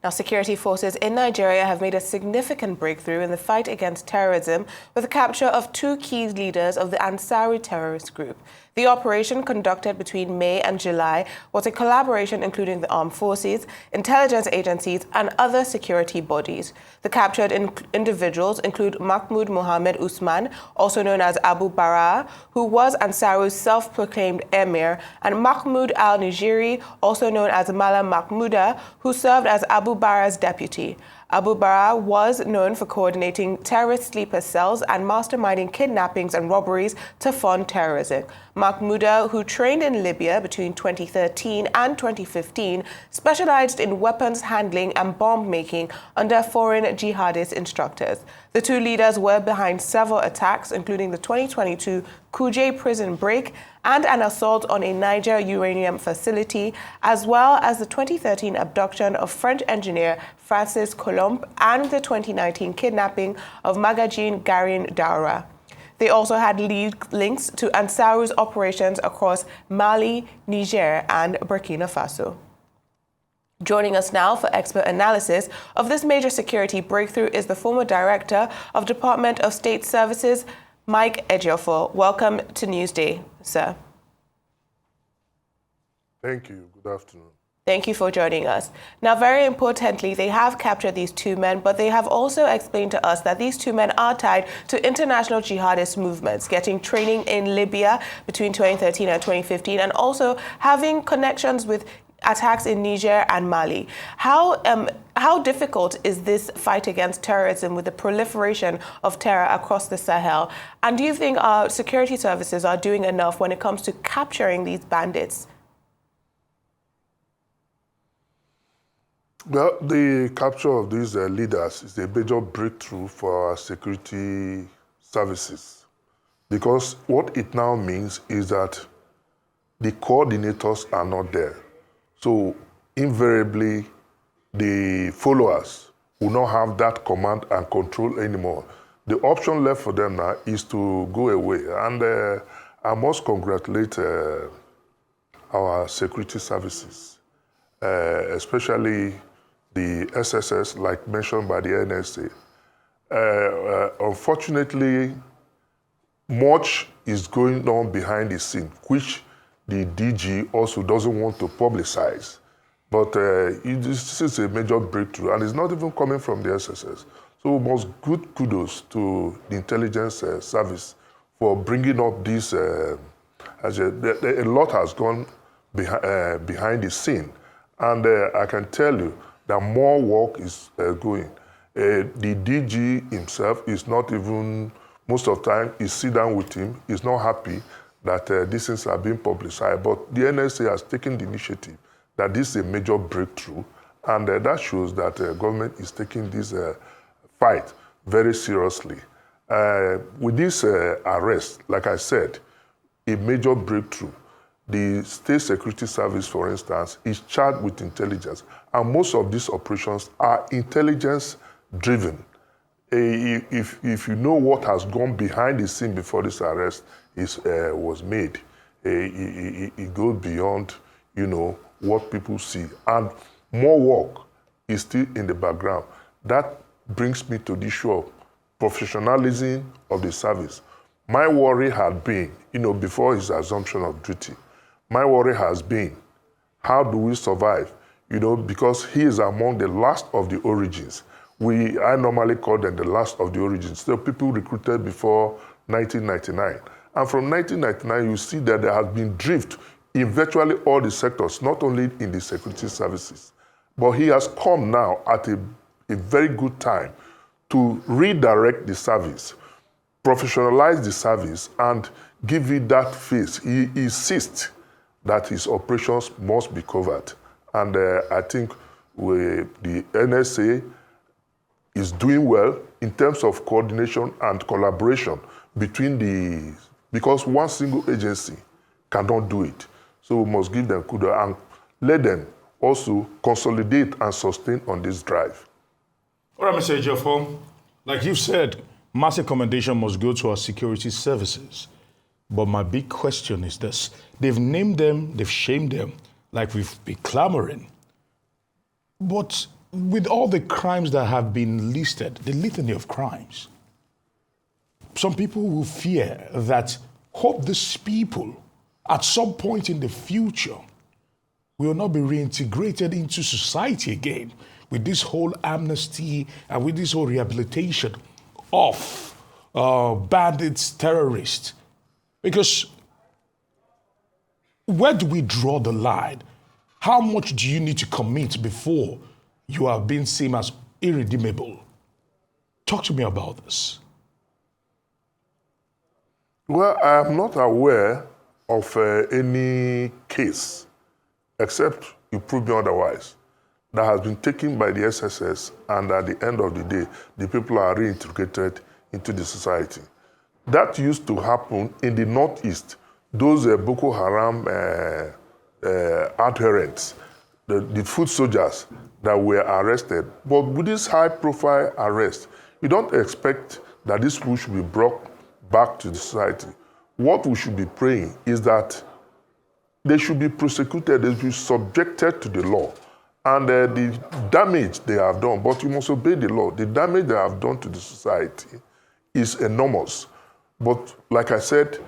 Now, security forces in Nigeria have made a significant breakthrough in the fight against terrorism with the capture of two key leaders of the Ansaru terrorist group. The operation, conducted between May and July, was a collaboration including the armed forces, intelligence agencies, and other security bodies. The captured individuals include Mahmoud Mohammed Usman, also known as Abu Bara, who was Ansaru's self-proclaimed emir, and Mahmoud al-Nigeri, also known as Malam Mahmouda, who served as Abu Bara's deputy. Abu Bara was known for coordinating terrorist sleeper cells and masterminding kidnappings and robberies to fund terrorism. Mahmouda, who trained in Libya between 2013 and 2015, specialized in weapons handling and bomb making under foreign jihadist instructors. The two leaders were behind several attacks, including the 2022 Kuje prison break and an assault on a Niger uranium facility, as well as the 2013 abduction of French engineer Francis Colomb and the 2019 kidnapping of Magajin Garin Daura. They also had links to Ansaru's operations across Mali, Niger, and Burkina Faso. Joining us now for expert analysis of this major security breakthrough is the former director of Department of State Services, Mike Ejiofor. Welcome to Newsday, sir. Thank you. Good afternoon. Thank you for joining us. Now, very importantly, they have captured these two men, but they have also explained to us that these two men are tied to international jihadist movements, getting training in Libya between 2013 and 2015, and also having connections with attacks in Niger and Mali. How difficult is this fight against terrorism with the proliferation of terror across the Sahel? And do you think our security services are doing enough when it comes to capturing these bandits? Well, the capture of these leaders is a major breakthrough for our security services, because what it now means is that the coordinators are not there. So invariably, the followers will not have that command and control anymore. The option left for them now is to go away. And I must congratulate our security services, especially the SSS, like mentioned by the NSA. Unfortunately, much is going on behind the scene, which the DG also doesn't want to publicize. But this is a major breakthrough, and it's not even coming from the SSS. So we must give kudos to the intelligence service for bringing up this. A lot has gone behind the scene, and I can tell you that more work is going. The DG himself is not even, most of the time, you sit down with him, he's not happy that these things are being publicized, but the NSA has taken the initiative that this is a major breakthrough, and that shows that government is taking this fight very seriously. With this arrest, like I said, a major breakthrough. The State Security Service, for instance, is charged with intelligence, and most of these operations are intelligence-driven. If you know what has gone behind the scene before this arrest was made, it goes beyond, what people see. And more work is still in the background. That brings me to the issue of professionalism of the service. My worry had been, before his assumption of duty, my worry has been, how do we survive? Because he is among the last of the origins. I normally call them the last of the origins. So people recruited before 1999. And from 1999, you see that there has been drift in virtually all the sectors, not only in the security services. But he has come now at a very good time to redirect the service, professionalize the service, and give it that face. He insists that his operations must be covered. And I think the NSA is doing well in terms of coordination and collaboration between because one single agency cannot do it. So we must give them kudos and let them also consolidate and sustain on this drive. All right, Mr. Ejiofor, like you said, massive commendation must go to our security services. But my big question is this. They've named them, they've shamed them, like we've been clamoring. But with all the crimes that have been listed, the litany of crimes, some people will fear that hope these people at some point in the future will not be reintegrated into society again with this whole amnesty and with this whole rehabilitation of bandits, terrorists. Because where do we draw the line? How much do you need to commit before you are being seen as irredeemable? Talk to me about this. Well, I am not aware of any case, except you prove me otherwise, that has been taken by the SSS, and at the end of the day, the people are reintegrated into the society. That used to happen in the Northeast. Those Boko Haram adherents, the foot soldiers that were arrested. But with this high-profile arrest, you don't expect that these people should be brought back to the society. What we should be praying is that they should be prosecuted, they should be subjected to the law. And the damage they have done, but you must obey the law. The damage they have done to the society is enormous. But like I said,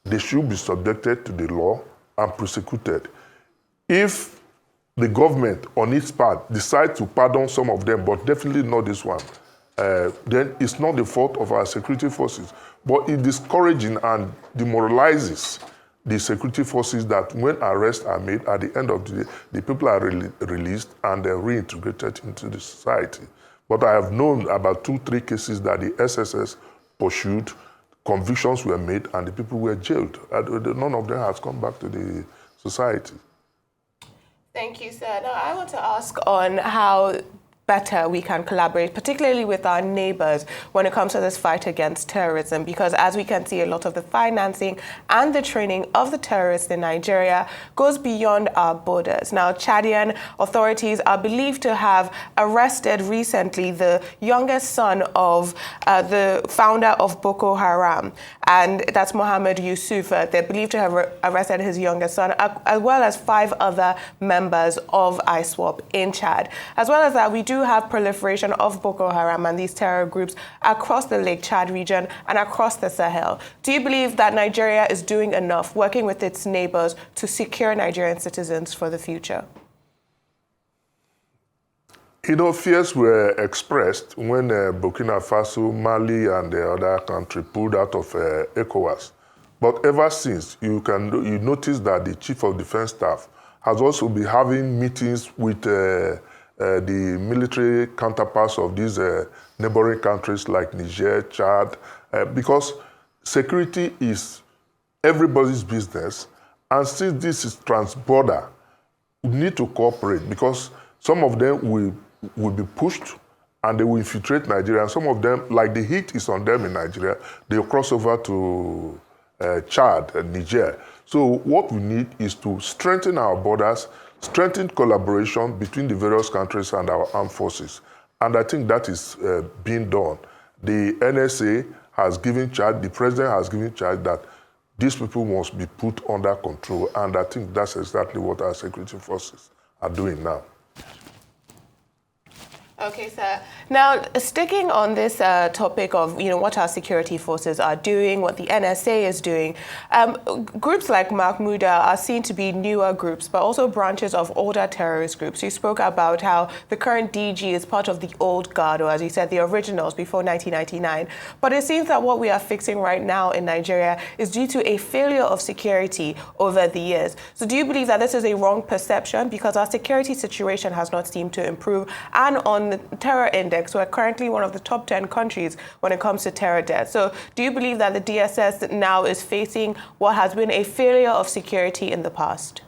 they should be subjected to the law and prosecuted. If the government, on its part, decides to pardon some of them, but definitely not this one, then it's not the fault of our security forces. But it discourages and demoralizes the security forces that when arrests are made, at the end of the day, the people are released and they're reintegrated into the society. But I have known about 2-3 cases that the SSS pursued, convictions were made, and the people were jailed. None of them has come back to the society. Thank you, sir. Now, I want to ask on how better we can collaborate, particularly with our neighbors when it comes to this fight against terrorism, because as we can see, a lot of the financing and the training of the terrorists in Nigeria goes beyond our borders. Now, Chadian authorities are believed to have arrested recently the youngest son of the founder of Boko Haram, and that's Mohammed Yusuf. They're believed to have arrested his youngest son, as well as 5 other members of ISWAP in Chad. As well as that, we do have proliferation of Boko Haram and these terror groups across the Lake Chad region and across the Sahel. Do you believe that Nigeria is doing enough, working with its neighbors, to secure Nigerian citizens for the future? You know, fears were expressed when Burkina Faso, Mali, and the other country pulled out of ECOWAS. But ever since, you notice that the Chief of Defense Staff has also been having meetings with the military counterparts of these neighboring countries like Niger, Chad, because security is everybody's business. And since this is transborder, we need to cooperate, because some of them will be pushed and they will infiltrate Nigeria. And some of them, like the heat is on them in Nigeria, they'll cross over to Chad and Niger. So what we need is to strengthen our borders, strengthen collaboration between the various countries and our armed forces. And I think that is being done. The NSA has given charge, the president has given charge that these people must be put under control. And I think that's exactly what our security forces are doing now. Okay, sir. Now, sticking on this topic of, what our security forces are doing, what the NSA is doing, groups like Mahmouda are seen to be newer groups, but also branches of older terrorist groups. You spoke about how the current DG is part of the old guard, or as you said, the originals before 1999. But it seems that what we are fixing right now in Nigeria is due to a failure of security over the years. So do you believe that this is a wrong perception? Because our security situation has not seemed to improve, and on the terror index, we're currently one of the top 10 countries when it comes to terror deaths. So do you believe that the DSS now is facing what has been a failure of security in the past?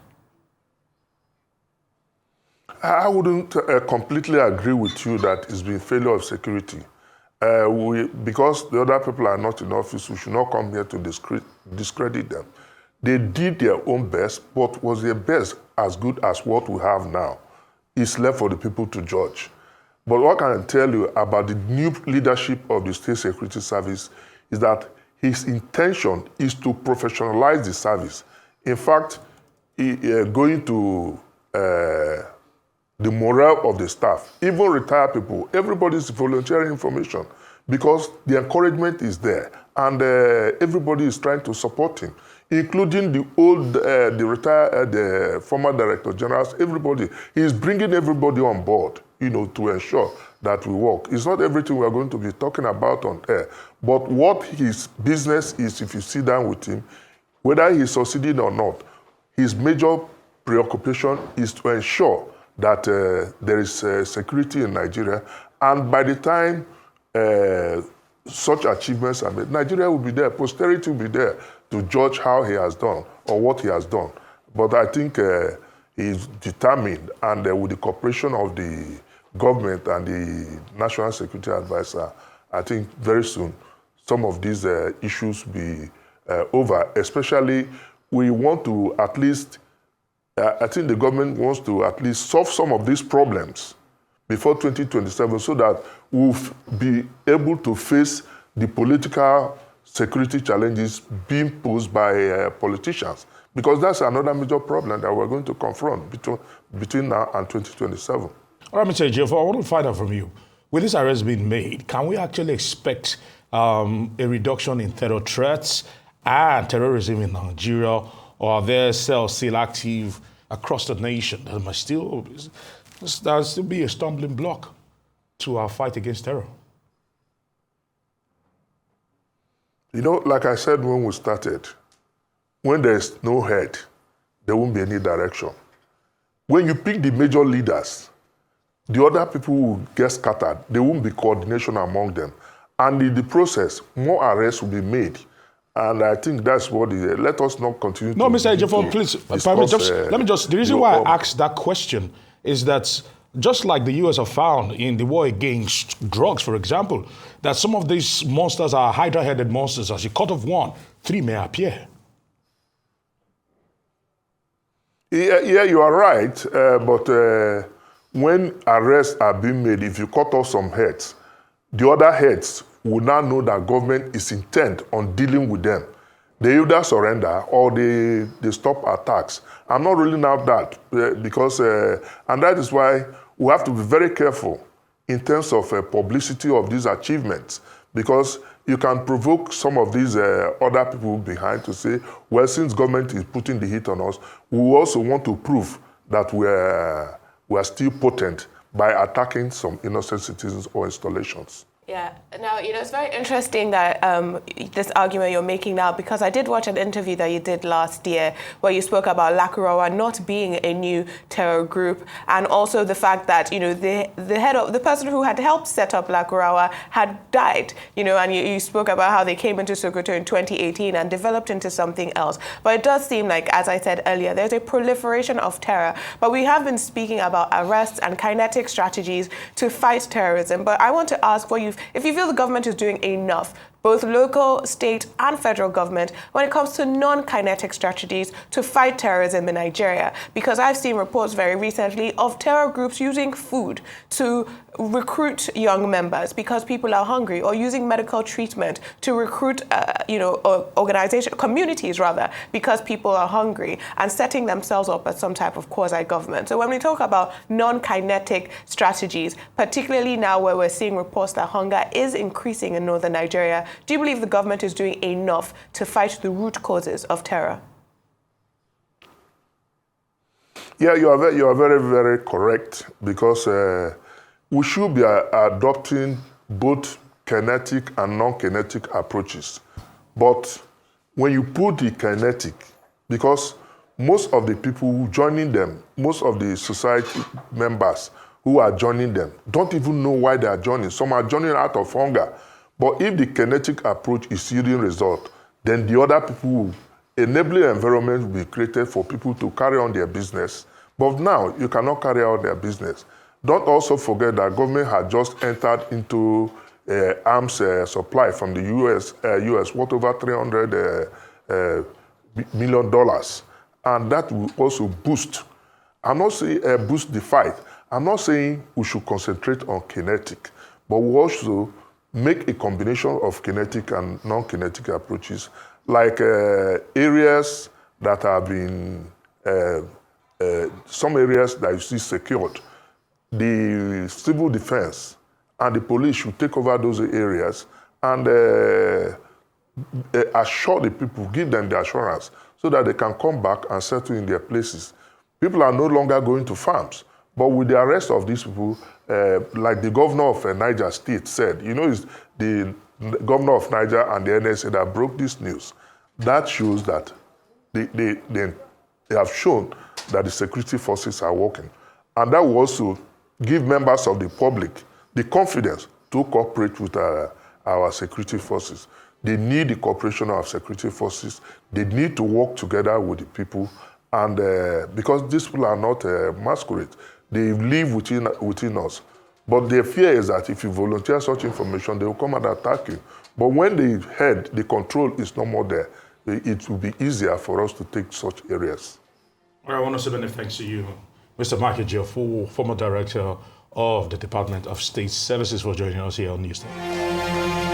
I wouldn't completely agree with you that it's been failure of security. Because the other people are not in office, we should not come here to discredit them. They did their own best, but was their best as good as what we have now? It's left for the people to judge. But what can I tell you about the new leadership of the State Security Service is that his intention is to professionalize the service. In fact, going to the morale of the staff, even retired people, everybody's volunteering information because the encouragement is there and everybody is trying to support him, including the old, the retired, the former director generals, everybody. He's bringing everybody on board, to ensure that we work. It's not everything we are going to be talking about on air, but what his business is, if you sit down with him, whether he's succeeding or not, his major preoccupation is to ensure that there is security in Nigeria, and by the time such achievements are made, Nigeria will be there, posterity will be there to judge how he has done or what he has done. But I think he's determined, and with the cooperation of the government and the National Security Advisor, I think very soon some of these issues will be over. Especially, we want to at least, I think the government wants to at least solve some of these problems before 2027 so that we'll be able to face the political security challenges being posed by politicians. Because that's another major problem that we're going to confront between now and 2027. All right, Mr. Ejiofor, I want to find out from you. With this arrest being made, can we actually expect a reduction in terror threats and terrorism in Nigeria, or are there cells still active across the nation that must still be a stumbling block to our fight against terror? Like I said when we started, when there's no head, there won't be any direction. When you pick the major leaders, the other people will get scattered. There won't be coordination among them. And in the process, more arrests will be made. And I think that's what let us not continue No, Mr. Ejiofor, please, the reason why I asked that question is that just like the US have found in the war against drugs, for example, that some of these monsters are hydra-headed monsters. As you cut off one, three may appear. Yeah, you are right. But when arrests are being made, if you cut off some heads, the other heads will now know that government is intent on dealing with them. They either surrender or they stop attacks. I'm not ruling out that because, and that is why we have to be very careful in terms of publicity of these achievements, because you can provoke some of these other people behind to say, well, since government is putting the heat on us, we also want to prove that we are still potent by attacking some innocent citizens or installations. Yeah. Now, it's very interesting that this argument you're making now, because I did watch an interview that you did last year where you spoke about Lakurawa not being a new terror group, and also the fact that, the person who had helped set up Lakurawa had died, and you spoke about how they came into Sokoto in 2018 and developed into something else. But it does seem like, as I said earlier, there's a proliferation of terror. But we have been speaking about arrests and kinetic strategies to fight terrorism. But I want to ask if you feel the government is doing enough, both local, state, and federal government, when it comes to non-kinetic strategies to fight terrorism in Nigeria. Because I've seen reports very recently of terror groups using food to recruit young members because people are hungry, or using medical treatment to recruit, communities rather, because people are hungry, and setting themselves up as some type of quasi-government. So when we talk about non-kinetic strategies, particularly now where we're seeing reports that hunger is increasing in northern Nigeria, do you believe the government is doing enough to fight the root causes of terror? Yeah, you are very, very correct, because we should be adopting both kinetic and non-kinetic approaches. But when you put the kinetic, because most of the people joining them, most of the society members who are joining them, don't even know why they are joining. Some are joining out of hunger. But if the kinetic approach is yielding result, then the other people will enabling environment will be created for people to carry on their business. But now you cannot carry out their business. Don't also forget that government had just entered into arms supply from the US worth over $300 million. And that will also boost. I'm not saying boost the fight. I'm not saying we should concentrate on kinetic, but we also make a combination of kinetic and non-kinetic approaches, like areas that have been, some areas that you see secured. the civil defense and the police should take over those areas and assure the people, give them the assurance so that they can come back and settle in their places. People are no longer going to farms, but with the arrest of these people, like the governor of Niger State said, you know, it's the governor of Niger and the NSA that broke this news. That shows that they have shown that the security forces are working. And that will also give members of the public the confidence to cooperate with our security forces. They need the cooperation of security forces. They need to work together with the people. And because these people are not masquerade, they live within us. But their fear is that if you volunteer such information, they will come and attack you. But when the control is no more there, it will be easier for us to take such areas. Well, I want to say many thanks to you, Mr. Mark Ejiofor, former director of the Department of State Services, for joining us here on News Time.